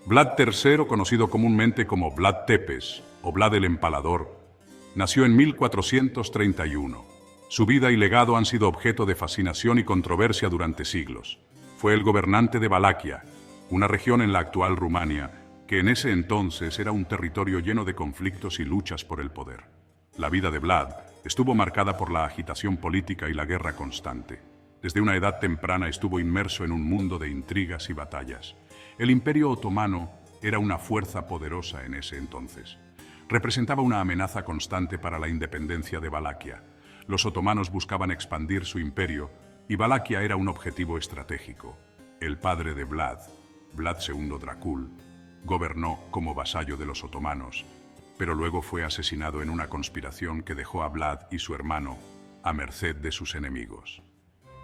Vlad III, conocido comúnmente como Vlad Tepes o Vlad el Empalador, nació en 1431. Su vida y legado han sido objeto de fascinación y controversia durante siglos. Fue el gobernante de Valaquia, una región en la actual Rumania, que en ese entonces era un territorio lleno de conflictos y luchas por el poder. La vida de Vlad estuvo marcada por la agitación política y la guerra constante. Desde una edad temprana estuvo inmerso en un mundo de intrigas y batallas. El Imperio Otomano era una fuerza poderosa en ese entonces. Representaba una amenaza constante para la independencia de Valaquia. Los otomanos buscaban expandir su imperio y Valaquia era un objetivo estratégico. El padre de Vlad, Vlad II Dracul, gobernó como vasallo de los otomanos, pero luego fue asesinado en una conspiración que dejó a Vlad y su hermano a merced de sus enemigos.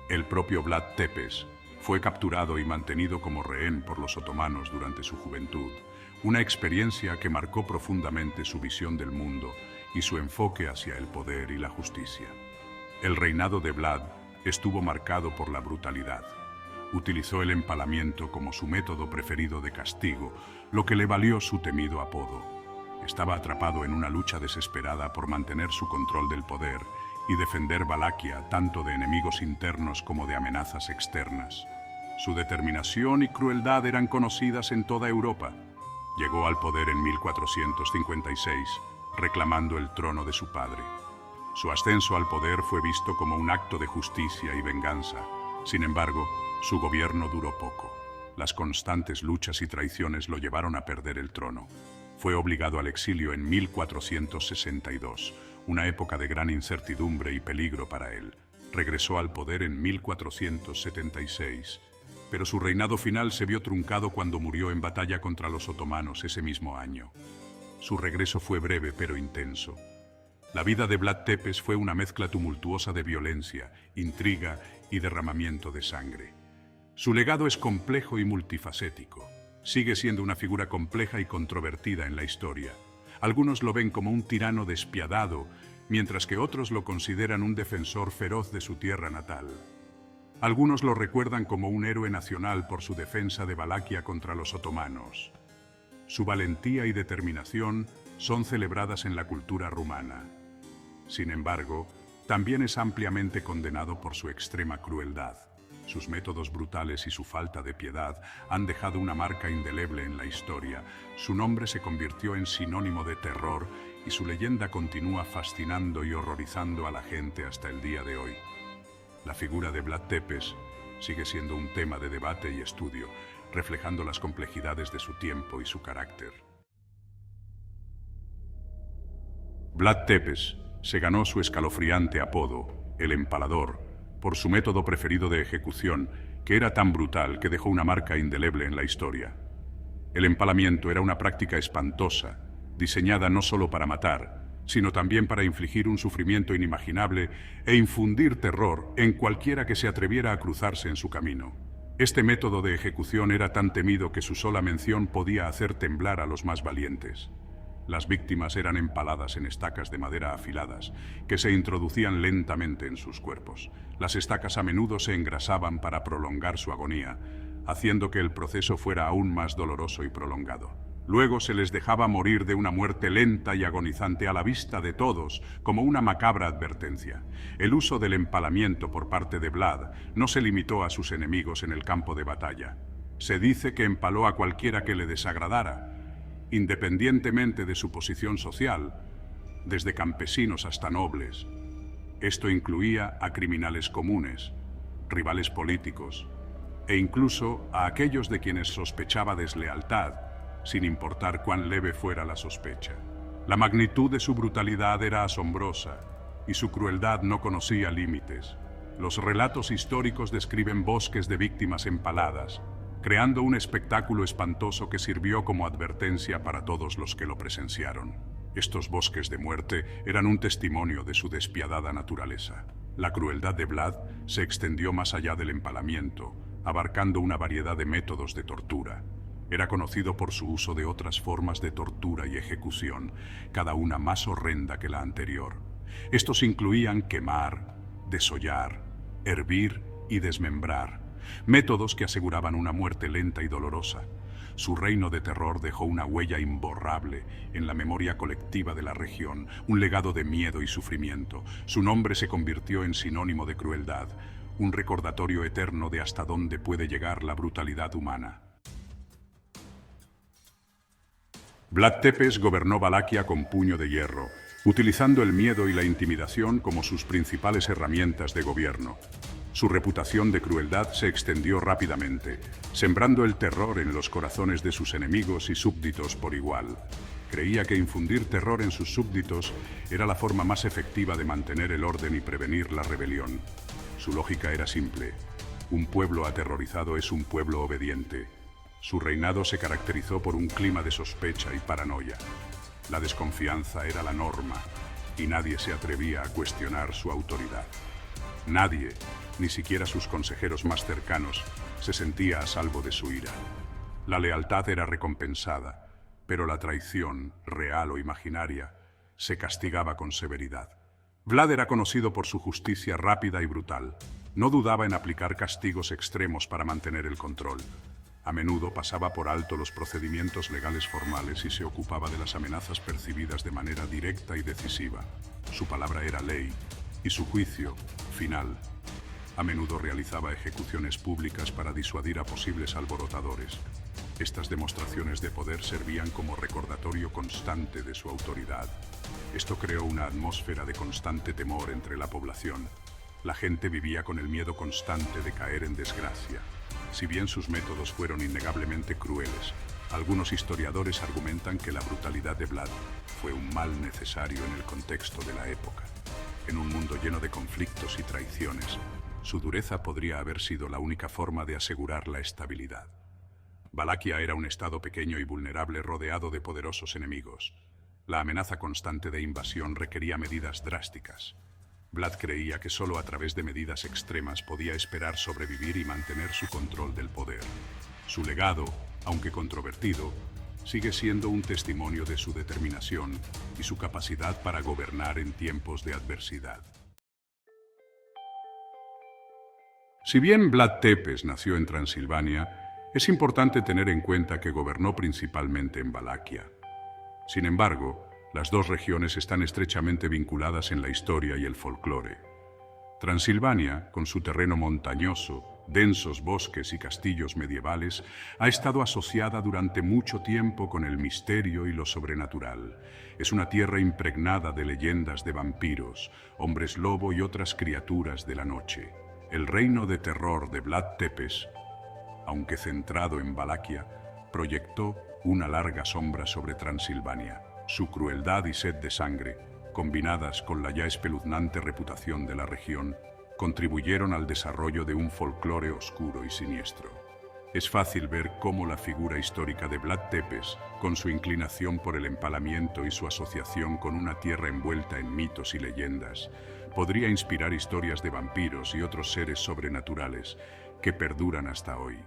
El propio Vlad Tepes fue capturado y mantenido como rehén por los otomanos durante su juventud, una experiencia que marcó profundamente su visión del mundo y su enfoque hacia el poder y la justicia. El reinado de Vlad estuvo marcado por la brutalidad. Utilizó el empalamiento como su método preferido de castigo, lo que le valió su temido apodo. Estaba atrapado en una lucha desesperada por mantener su control del poder y defender Valaquia tanto de enemigos internos como de amenazas externas. Su determinación y crueldad eran conocidas en toda Europa. Llegó al poder en 1456, reclamando el trono de su padre. Su ascenso al poder fue visto como un acto de justicia y venganza. Sin embargo, su gobierno duró poco. Las constantes luchas y traiciones lo llevaron a perder el trono. Fue obligado al exilio en 1462, una época de gran incertidumbre y peligro para él. Regresó al poder en 1476, pero su reinado final se vio truncado cuando murió en batalla contra los otomanos ese mismo año. Su regreso fue breve pero intenso. La vida de Vlad Tepes fue una mezcla tumultuosa de violencia, intriga y derramamiento de sangre. Su legado es complejo y multifacético. Sigue siendo una figura compleja y controvertida en la historia. Algunos lo ven como un tirano despiadado, mientras que otros lo consideran un defensor feroz de su tierra natal. Algunos lo recuerdan como un héroe nacional por su defensa de Valaquia contra los otomanos. Su valentía y determinación son celebradas en la cultura rumana. Sin embargo, también es ampliamente condenado por su extrema crueldad. Sus métodos brutales y su falta de piedad han dejado una marca indeleble en la historia. Su nombre se convirtió en sinónimo de terror y su leyenda continúa fascinando y horrorizando a la gente hasta el día de hoy. La figura de Vlad Tepes sigue siendo un tema de debate y estudio, reflejando las complejidades de su tiempo y su carácter. Vlad Tepes se ganó su escalofriante apodo, el Empalador, por su método preferido de ejecución, que era tan brutal que dejó una marca indeleble en la historia. El empalamiento era una práctica espantosa, diseñada no solo para matar, sino también para infligir un sufrimiento inimaginable e infundir terror en cualquiera que se atreviera a cruzarse en su camino. Este método de ejecución era tan temido que su sola mención podía hacer temblar a los más valientes. Las víctimas eran empaladas en estacas de madera afiladas, que se introducían lentamente en sus cuerpos. Las estacas a menudo se engrasaban para prolongar su agonía, haciendo que el proceso fuera aún más doloroso y prolongado. Luego se les dejaba morir de una muerte lenta y agonizante a la vista de todos, como una macabra advertencia. El uso del empalamiento por parte de Vlad no se limitó a sus enemigos en el campo de batalla. Se dice que empaló a cualquiera que le desagradara, independientemente de su posición social, desde campesinos hasta nobles. Esto incluía a criminales comunes, rivales políticos, e incluso a aquellos de quienes sospechaba deslealtad, sin importar cuán leve fuera la sospecha. La magnitud de su brutalidad era asombrosa, y su crueldad no conocía límites. Los relatos históricos describen bosques de víctimas empaladas, creando un espectáculo espantoso que sirvió como advertencia para todos los que lo presenciaron. Estos bosques de muerte eran un testimonio de su despiadada naturaleza. La crueldad de Vlad se extendió más allá del empalamiento, abarcando una variedad de métodos de tortura. Era conocido por su uso de otras formas de tortura y ejecución, cada una más horrenda que la anterior. Estos incluían quemar, desollar, hervir y desmembrar. métodos que aseguraban una muerte lenta y dolorosa. Su reino de terror dejó una huella imborrable en la memoria colectiva de la región, un legado de miedo y sufrimiento. Su nombre se convirtió en sinónimo de crueldad, un recordatorio eterno de hasta dónde puede llegar la brutalidad humana. Vlad Tepes gobernó Valaquia con puño de hierro, utilizando el miedo y la intimidación como sus principales herramientas de gobierno. Su reputación de crueldad se extendió rápidamente, sembrando el terror en los corazones de sus enemigos y súbditos por igual. Creía que infundir terror en sus súbditos era la forma más efectiva de mantener el orden y prevenir la rebelión. Su lógica era simple: un pueblo aterrorizado es un pueblo obediente. Su reinado se caracterizó por un clima de sospecha y paranoia. La desconfianza era la norma, y nadie se atrevía a cuestionar su autoridad. Nadie, ni siquiera sus consejeros más cercanos, se sentía a salvo de su ira. La lealtad era recompensada, pero la traición, real o imaginaria, se castigaba con severidad. Vlad era conocido por su justicia rápida y brutal. No dudaba en aplicar castigos extremos para mantener el control. A menudo pasaba por alto los procedimientos legales formales y se ocupaba de las amenazas percibidas de manera directa y decisiva. Su palabra era ley, y su juicio, final. A menudo realizaba ejecuciones públicas para disuadir a posibles alborotadores. Estas demostraciones de poder servían como recordatorio constante de su autoridad. Esto creó una atmósfera de constante temor entre la población. La gente vivía con el miedo constante de caer en desgracia. Si bien sus métodos fueron innegablemente crueles, algunos historiadores argumentan que la brutalidad de Vlad fue un mal necesario en el contexto de la época. En un mundo lleno de conflictos y traiciones, su dureza podría haber sido la única forma de asegurar la estabilidad. Valaquia era un estado pequeño y vulnerable rodeado de poderosos enemigos. La amenaza constante de invasión requería medidas drásticas. Vlad creía que solo a través de medidas extremas podía esperar sobrevivir y mantener su control del poder. Su legado, aunque controvertido, sigue siendo un testimonio de su determinación y su capacidad para gobernar en tiempos de adversidad. Si bien Vlad Tepes nació en Transilvania, es importante tener en cuenta que gobernó principalmente en Valaquia. Sin embargo, las dos regiones están estrechamente vinculadas en la historia y el folclore. Transilvania, con su terreno montañoso, densos bosques y castillos medievales, ha estado asociada durante mucho tiempo con el misterio y lo sobrenatural. Es una tierra impregnada de leyendas de vampiros, hombres lobo y otras criaturas de la noche. El reino de terror de Vlad Tepes, aunque centrado en Valaquia, proyectó una larga sombra sobre Transilvania. Su crueldad y sed de sangre, combinadas con la ya espeluznante reputación de la región, contribuyeron al desarrollo de un folclore oscuro y siniestro. Es fácil ver cómo la figura histórica de Vlad Tepes, con su inclinación por el empalamiento y su asociación con una tierra envuelta en mitos y leyendas, podría inspirar historias de vampiros y otros seres sobrenaturales que perduran hasta hoy.